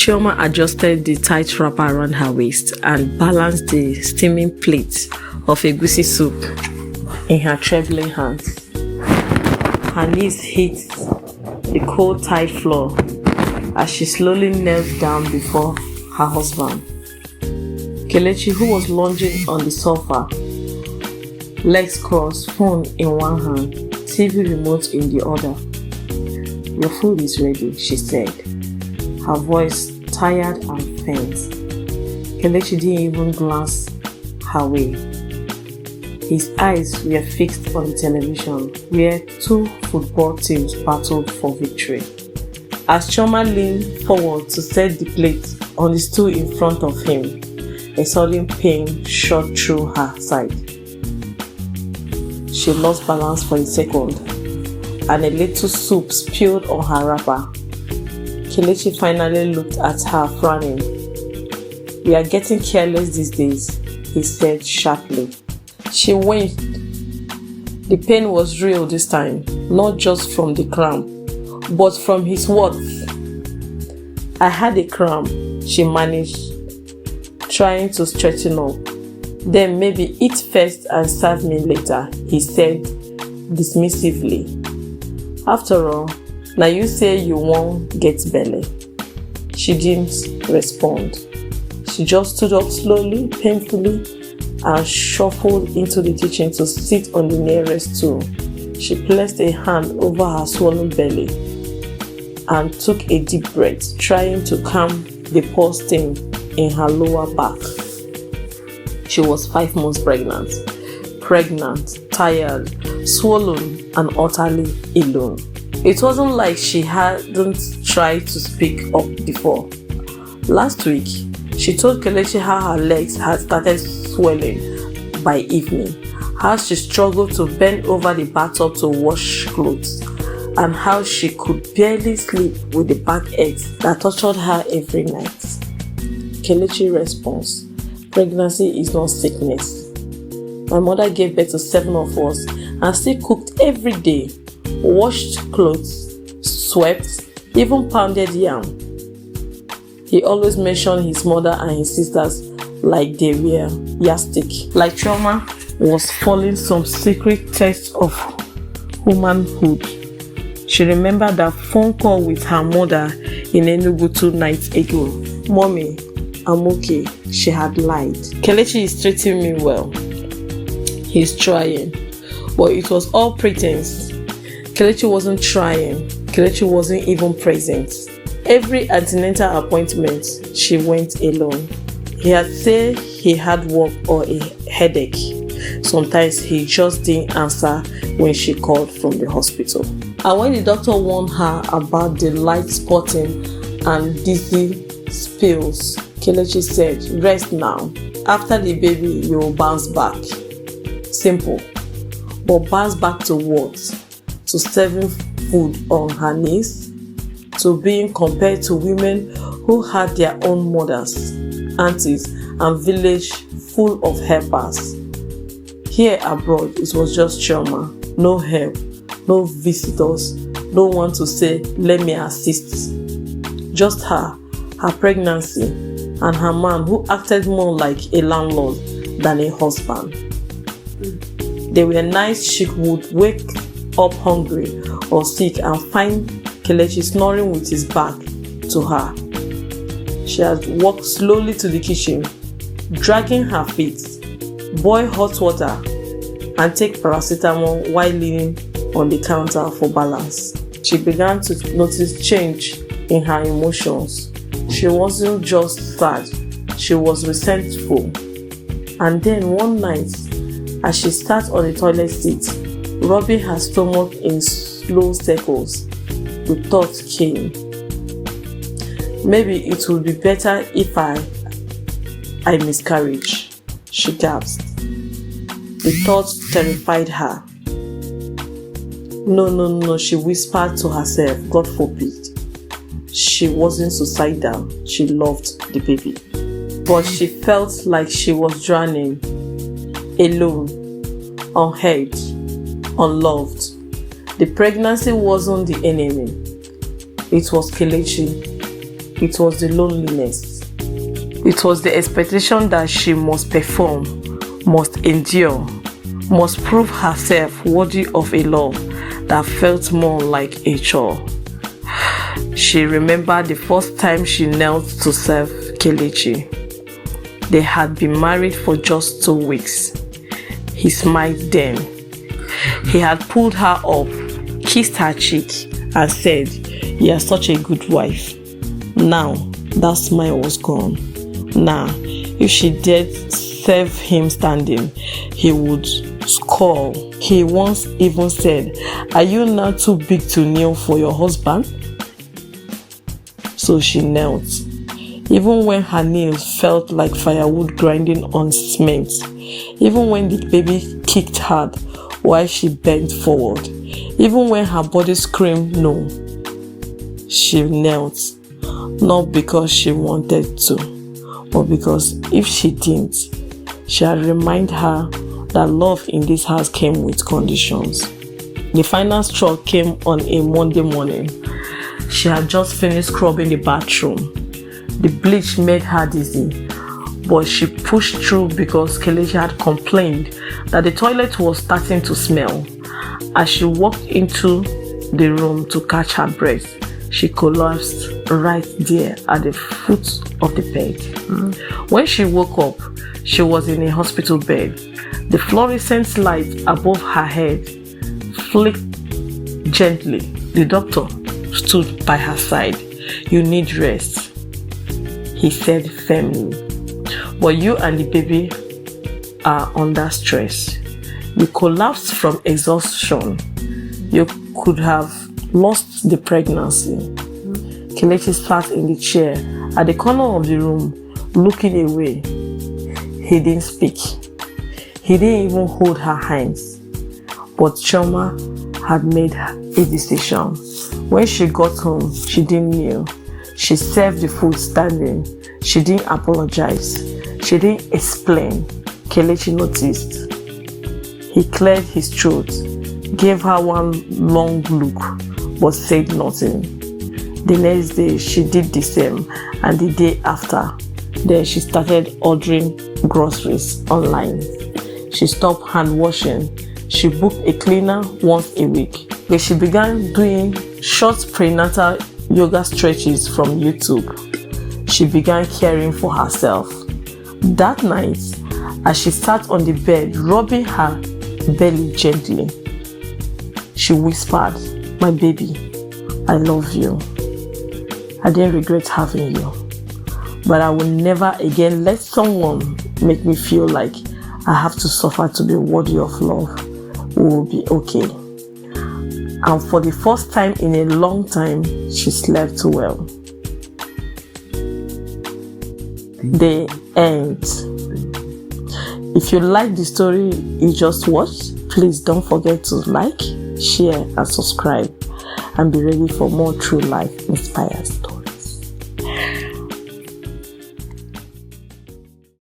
Chioma adjusted the tight wrapper around her waist and balanced the steaming plate of egusi soup in her trembling hands. Her knees hit the cold tile floor as she slowly knelt down before her husband. Kelechi, who was lounging on the sofa, legs crossed, phone in one hand, TV remote in the other. "Your food is ready," she said, her voice tired and faint. Kelechi didn't even glance her way. His eyes were fixed on the television where two football teams battled for victory. As Chioma leaned forward to set the plate on the stool in front of him, a sudden pain shot through her side. She lost balance for a second, and a little soup spilled on her wrapper. Kelechi finally looked at her, frowning. "We are getting careless these days," he said sharply. She winced. The pain was real this time, not just from the cramp, but from his words. "I had a cramp," she managed, trying to straighten up. "Then maybe eat first and serve me later," he said dismissively. "After all, now you say you won't get belly." She didn't respond. She just stood up slowly, painfully, and shuffled into the kitchen to sit on the nearest stool. She placed a hand over her swollen belly and took a deep breath, trying to calm the pulsing in her lower back. She was 5 months pregnant, tired, swollen, and utterly alone. It wasn't like she hadn't tried to speak up before. Last week, she told Kelechi how her legs had started swelling by evening, how she struggled to bend over the bathtub to wash clothes, and how she could barely sleep with the backaches that tortured her every night. Kelechi's response: "Pregnancy is not sickness. My mother gave birth to 7 of us and still cooked every day, washed clothes, swept, even pounded yam." He always mentioned his mother and his sisters like they were yardstick, like Chioma was falling some secret test of womanhood. She remembered that phone call with her mother in Enugu 2 nights ago. "Mommy, I'm okay," she had lied. "Kelechi is treating me well. He's trying." But it was all pretense. Kelechi wasn't trying. Kelechi wasn't even present. Every antenatal appointment, she went alone. He had said he had work or a headache. Sometimes he just didn't answer when she called from the hospital. And when the doctor warned her about the light spotting and dizzy spills, Kelechi said, "Rest now. After the baby, you will bounce back." Simple. But bounce back to what? To serving food on her knees? To being compared to women who had their own mothers, aunties, and village full of helpers. Here abroad, it was just Chioma. No help, no visitors, no one to say, "Let me assist." Just her pregnancy, and her man who acted more like a landlord than a husband. There were nights she would wake up hungry or sick and find Kelechi snoring with his back to her. She had walked slowly to the kitchen, dragging her feet, boil hot water, and take paracetamol while leaning on the counter for balance. She began to notice change in her emotions. She wasn't just sad, she was resentful. And then one night, as she sat on the toilet seat, rubbing her stomach in slow circles, the thought came, "Maybe it would be better if I miscarriage," she gasped. The thought terrified her. No, she whispered to herself, "God forbid." She wasn't suicidal, she loved the baby. But she felt like she was drowning, alone, unheard, unloved. The pregnancy wasn't the enemy. It was Kelechi. it was the loneliness. It was the expectation that she must perform, must endure, must prove herself worthy of a love that felt more like a chore. She remembered the first time she knelt to serve Kelechi. They had been married for just 2 weeks. He smiled then. He had pulled her up, kissed her cheek, and said, "You are such a good wife." Now, that smile was gone. Now, if she dared serve him standing, he would scowl. He once even said, "Are you not too big to kneel for your husband?" So she knelt, even when her knees felt like firewood grinding on cement, even when the baby kicked hard while she bent forward, even when her body screamed no. She knelt, not because she wanted to, but because if she didn't, she had reminded her that love in this house came with conditions. The final straw came on a Monday morning. She had just finished scrubbing the bathroom. The bleach made her dizzy, but she pushed through because Kelechi had complained that the toilet was starting to smell. As she walked into the room to catch her breath, she collapsed right there at the foot of the bed. When she woke up, she was in a hospital bed. The fluorescent light above her head flicked gently. The doctor stood by her side. "You need rest," he said firmly. "But you and the baby are under stress. You collapsed from exhaustion. You could have lost the pregnancy." Kelechi sat in the chair at the corner of the room, looking away. He didn't speak. He didn't even hold her hands. But Chioma had made a decision. When she got home, she didn't kneel. She served the food standing. She didn't apologize. She didn't explain. Kelechi noticed. He cleared his throat, gave her one long look, but said nothing. The next day, she did the same, and the day after. Then she started ordering groceries online. She stopped hand washing. She booked a cleaner once a week. Then she began doing short prenatal yoga stretches from YouTube. She began caring for herself. That night, as she sat on the bed, rubbing her belly gently, she whispered, "My baby, I love you. I didn't regret having you, but I will never again let someone make me feel like I have to suffer to be worthy of love. We will be okay." And for the first time in a long time, she slept well. The end. If you like the story you just watched, please don't forget to like, share, and subscribe, and be ready for more true life inspired stories.